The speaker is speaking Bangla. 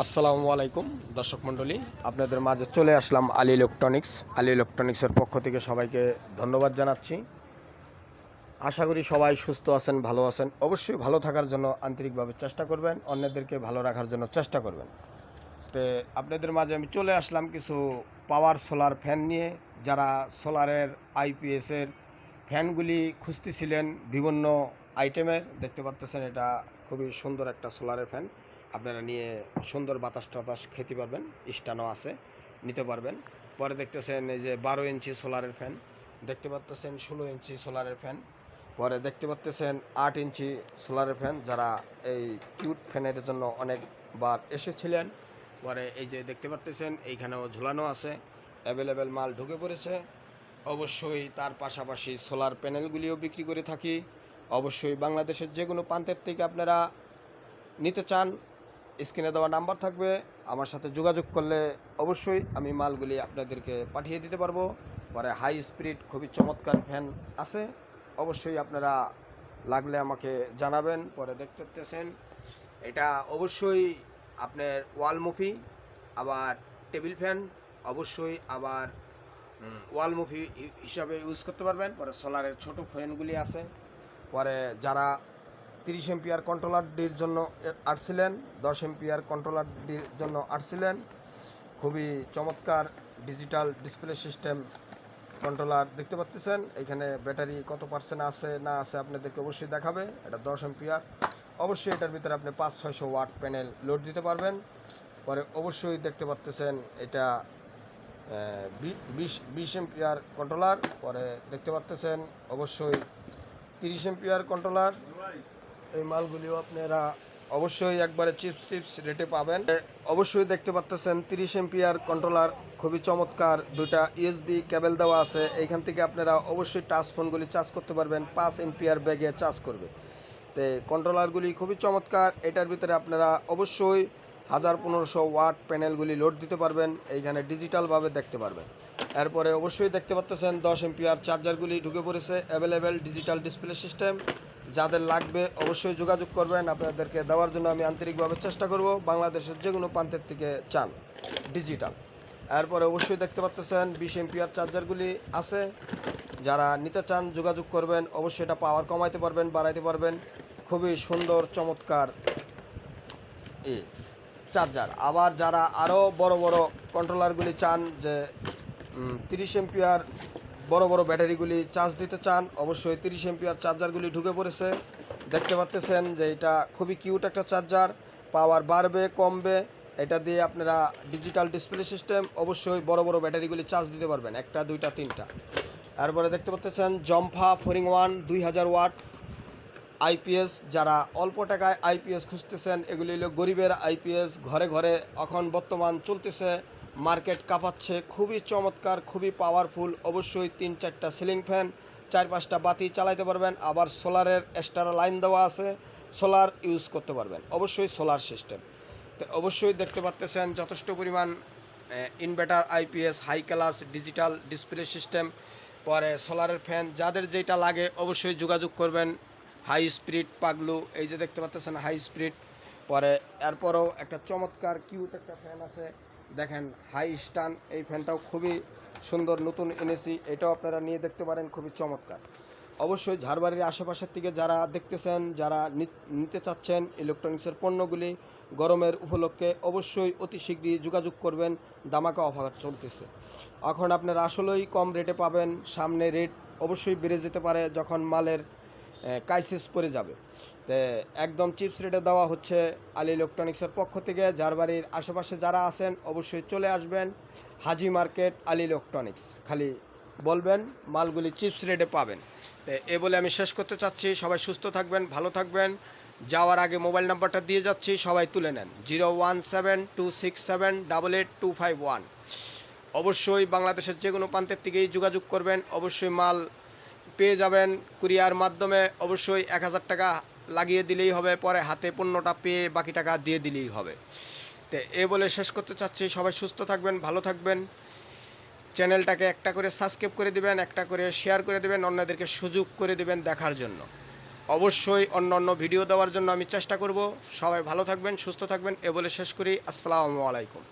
আসসালামু আলাইকুম দর্শক মণ্ডলী, আপনাদের মাঝে চলে আসলাম আলী ইলেকট্রনিক্স। আলী ইলেকট্রনিক্সের পক্ষ থেকে সবাইকে ধন্যবাদ জানাচ্ছি। আশা করি সবাই সুস্থ আছেন, ভালো আছেন। অবশ্যই ভালো থাকার জন্য আন্তরিকভাবে চেষ্টা করবেন, অন্যদেরকে ভালো রাখার জন্য চেষ্টা করবেন। তো আপনাদের মাঝে আমি চলে আসলাম কিছু পাওয়ার সোলার ফ্যান নিয়ে। যারা সোলারের আইপিএসের ফ্যানগুলি খুঁজতেছিলেন বিভিন্ন আইটেমের, দেখতে পাচ্ছেন এটা খুবই সুন্দর একটা সোলারের ফ্যান। আপনারা নিয়ে সুন্দর বাতাস টাতাস খেতে পারবেন, স্ট্যান্ডও আছে, নিতে পারবেন। পরে দেখতেছেন এই যে 12 ইঞ্চি সোলারের ফ্যান, দেখতে পাচ্ছেন 16 ইঞ্চি সোলারের ফ্যান, পরে দেখতে পাচ্ছেন 8 ইঞ্চি সোলারের ফ্যান। যারা এই কিউট ফ্যানের জন্য অনেকবার এসেছিলেন, পরে এই যে দেখতে পাচ্ছেন এইখানেও ঝুলানো আছে, অ্যাভেলেবেল মাল ঢুকে পড়েছে। অবশ্যই তার পাশাপাশি সোলার প্যানেলগুলিও বিক্রি করে থাকি। অবশ্যই বাংলাদেশের যে কোনো প্রান্তের থেকে আপনারা নিতে চান, স্ক্রিনে দেওয়া নাম্বার থাকবে, আমার সাথে যোগাযোগ করলে অবশ্যই আমি মালগুলি আপনাদেরকে পাঠিয়ে দিতে পারবো। পরে হাই স্পিড খুবই চমৎকার ফ্যান আছে, অবশ্যই আপনারা লাগলে আমাকে জানাবেন। পরে দেখতে পাচ্ছেন এটা অবশ্যই আপনার ওয়ালমুখী, আবার টেবিল ফ্যান, অবশ্যই আবার ওয়ালমুখী হিসাবে ইউজ করতে পারবেন। পরে সোলারের ছোট ফ্যানগুলি আছে। পরে যারা 30 এম্পিয়ার কন্ট্রোলারটির জন্য আসছিলেন, 10 এম্পিয়ার কন্ট্রোলারটির জন্য আসছিলেন, খুবই চমৎকার ডিজিটাল ডিসপ্লে সিস্টেম কন্ট্রোলার দেখতে পাচ্ছেন। এখানে ব্যাটারি কত পার্সেন্ট আছে না আছে আপনাদেরকে অবশ্যই দেখাবে। এটা 10 এম্পিয়ার, অবশ্যই এটার ভিতরে আপনি 500-600 ওয়াট প্যানেল লোড দিতে পারবেন। পরে অবশ্যই দেখতে পাচ্ছেন এটা 20 এম্পিয়ার কন্ট্রোলার। পরে দেখতে পাচ্ছেন অবশ্যই 30 এম্পিয়ার কন্ট্রোলার। এই মালগুলিও আপনারা অবশ্যই একবারে চিপস রেটে পাবেন। অবশ্যই দেখতে পাচ্ছেন 30 এম্পিয়ার কন্ট্রোলার, খুবই চমৎকার। দুইটা ইউএসবি কেবল দেওয়া আছে, এইখান থেকে আপনারা অবশ্যই টাচ ফোনগুলি চার্জ করতে পারবেন। 5 এম্পিয়ার ব্যাগে চার্জ করবে। তো কন্ট্রোলারগুলি খুবই চমৎকার। এটার ভিতরে আপনারা অবশ্যই 1000-1500 ওয়াট প্যানেলগুলি লোড দিতে পারবেন, এইখানে ডিজিটালভাবে দেখতে পারবেন। এরপরে অবশ্যই দেখতে পাচ্ছেন 10 এম্পিয়ার চার্জারগুলি ঢুকে পড়েছে, অ্যাভেলেবেল ডিজিটাল ডিসপ্লে সিস্টেম। যাদের লাগবে অবশ্যই যোগাযোগ করবেন, আপনাদেরকে দেওয়ার জন্য আমি আন্তরিকভাবে চেষ্টা করব। বাংলাদেশের যে কোনো প্রান্তের থেকে চান ডিজিটাল। এরপরে অবশ্যই দেখতে পাচ্ছেন 20 এম্পিয়ার চার্জারগুলি আছে, যারা নিতে চান যোগাযোগ করবেন। অবশ্যই এটা পাওয়ার কমাইতে পারবেন, বাড়াইতে পারবেন। খুবই সুন্দর চমৎকার চার্জার। আবার যারা আরও বড় বড় কন্ট্রোলারগুলি চান, যে 30 এম্পিয়ার বড় বড় ব্যাটারিগুলি চার্জ দিতে চান, অবশ্যই 30 এম্পিয়ার চার্জারগুলি ঢুকে পড়েছে। দেখতে পাচ্ছেন যে এটা খুবই কিউট একটা চার্জার, পাওয়ার বাড়বে কমবে। এটা দিয়ে আপনারা ডিজিটাল ডিসপ্লে সিস্টেম, অবশ্যই বড় বড় ব্যাটারিগুলি চার্জ দিতে পারবেন, 1টা 2টা 3টা। তারপরে দেখতে পাচ্ছেন জম্ফা 4-in-1 2000 ওয়াট আইপিএস। যারা অল্প টাকায় আইপিএস খুঁজতেছেন, এগুলি হলো গরিবের আইপিএস, ঘরে ঘরে এখন বর্তমান চলতেছে, মার্কেট কাঁপাচ্ছে, খুবই চমৎকার, খুবই পাওয়ারফুল। অবশ্যই 3-4টা সিলিং ফ্যান, 4-5টা বাতি চালাইতে পারবেন। আবার সোলারের এক্সট্রা লাইন দেওয়া আছে, সোলার ইউজ করতে পারবেন, অবশ্যই সোলার সিস্টেম। তো অবশ্যই দেখতে পাচ্ছেন যথেষ্ট পরিমাণ inverter IPS, high class digital display system. পরে সোলারের ফ্যান, যাদের যেটা লাগে অবশ্যই যোগাযোগ করবেন। হাই স্পিড পাগলু, এই যে দেখতে পাচ্ছেন হাই স্পিড। পরে এরপরও একটা চমৎকার কিউট একটা ফ্যান আছে, দেখেন হাই স্টান। এই ফ্যানটাও খুবই সুন্দর, নতুন এনেছি, এটাও আপনারা নিয়ে দেখতে পারেন, খুবই চমৎকার। অবশ্যই ঝাড়বাড়ির আশেপাশের থেকে যারা দেখতেছেন, যারা নিতে চাচ্ছেন ইলেকট্রনিক্সের পণ্যগুলি গরমের উপলক্ষে, অবশ্যই অতি শীঘ্রই যোগাযোগ করবেন। দামাকা অফার চলতেছে এখন, আপনারা আসলেই কম রেটে পাবেন। সামনে রেট অবশ্যই বেড়ে যেতে পারে যখন মালের ক্রাইসিস পড়ে যাবে। তো একদম চিপস রেটে দেওয়া হচ্ছে আলী ইলেকট্রনিক্সের পক্ষ থেকে। ঝাড়বাড়ির আশেপাশে যারা আছেন অবশ্যই চলে আসবেন, হাজি মার্কেট আলী ইলেকট্রনিক্স, খালি বলবেন মালগুলি চিপস রেটে পাবেন। তো এ বলে আমি শেষ করতে চাচ্ছি। সবাই সুস্থ থাকবেন, ভালো থাকবেন। যাওয়ার আগে মোবাইল নাম্বারটা দিয়ে যাচ্ছি, সবাই তুলে নেন, 017267882551। অবশ্যই বাংলাদেশের যে কোনো প্রান্তের থেকেই যোগাযোগ করবেন, অবশ্যই মাল পেয়ে যাবেন কুরিয়ার মাধ্যমে। অবশ্যই 1000 টাকা লাগিয়ে দিলেই হবে, পরে হাতে পণ্যটা পেয়ে বাকি টাকা দিয়ে দিলেই হবে। তো এ বলে শেষ করতে চাচ্ছি, সবাই সুস্থ থাকবেন, ভালো থাকবেন। চ্যানেলটাকে একটা করে সাবস্ক্রাইব করে দিবেন, একটা করে শেয়ার করে দেবেন, অন্যদেরকে সুযোগ করে দেবেন দেখার জন্য। অবশ্যই অন্য অন্য ভিডিও দেওয়ার জন্য আমি চেষ্টা করব। সবাই ভালো থাকবেন, সুস্থ থাকবেন, এ বলে শেষ করি। আসসালামু আলাইকুম।